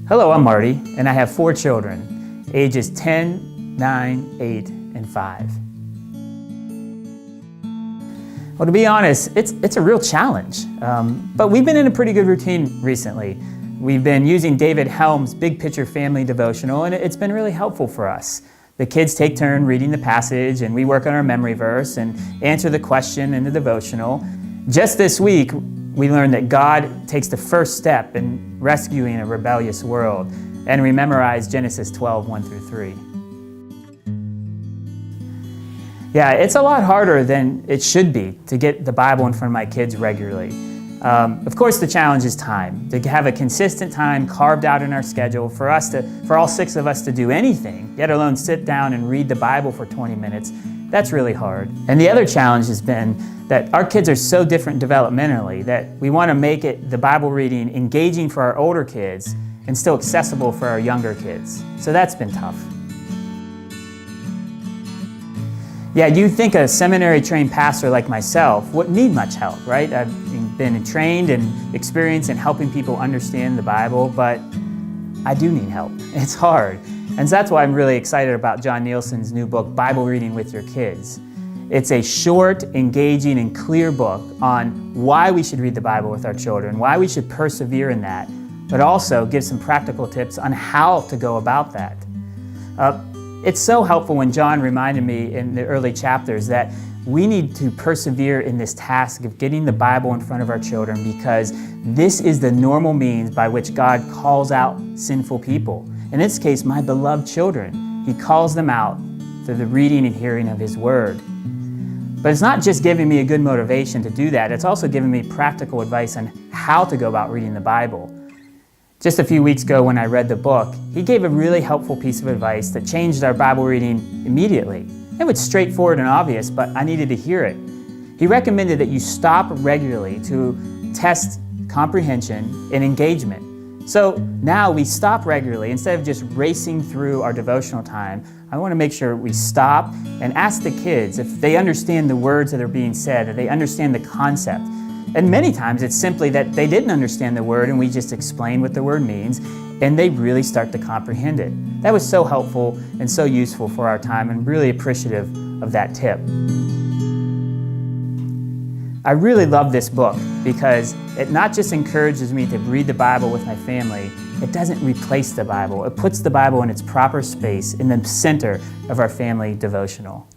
Hello, I'm Marty, and I have 4 children, ages 10, 9, 8, and 5. Well, to be honest, it's a real challenge, but we've been in a pretty good routine recently. We've been using David Helm's Big Picture Family Devotional, and it's been really helpful for us. The kids take turn reading the passage, and we work on our memory verse and answer the question in the devotional. Just this week, we learned that God takes the first step in rescuing a rebellious world, and we memorized Genesis 12, 1 through 3. Yeah, it's a lot harder than it should be to get the Bible in front of my kids regularly. Of course, the challenge is time, to have a consistent time carved out in our schedule for all 6 of us to do anything, let alone sit down and read the Bible for 20 minutes. That's really hard. And the other challenge has been that our kids are so different developmentally that we want to make the Bible reading engaging for our older kids and still accessible for our younger kids. So that's been tough. Yeah, you'd think a seminary-trained pastor like myself wouldn't need much help, right? I've been trained and experienced in helping people understand the Bible, but I do need help. It's hard. And so that's why I'm really excited about John Nielsen's new book, Bible Reading with Your Kids. It's a short, engaging, and clear book on why we should read the Bible with our children, why we should persevere in that, but also give some practical tips on how to go about that. It's so helpful when John reminded me in the early chapters that we need to persevere in this task of getting the Bible in front of our children because this is the normal means by which God calls out sinful people. In this case, my beloved children. He calls them out through the reading and hearing of His Word. But it's not just giving me a good motivation to do that, it's also giving me practical advice on how to go about reading the Bible. Just a few weeks ago when I read the book, he gave a really helpful piece of advice that changed our Bible reading immediately. It was straightforward and obvious, but I needed to hear it. He recommended that you stop regularly to test comprehension and engagement. So now we stop regularly. Instead of just racing through our devotional time, I want to make sure we stop and ask the kids if they understand the words that are being said, if they understand the concept. And many times it's simply that they didn't understand the word and we just explain what the word means and they really start to comprehend it. That was so helpful and so useful for our time and really appreciative of that tip. I really love this book because it not just encourages me to read the Bible with my family, it doesn't replace the Bible. It puts the Bible in its proper space in the center of our family devotional.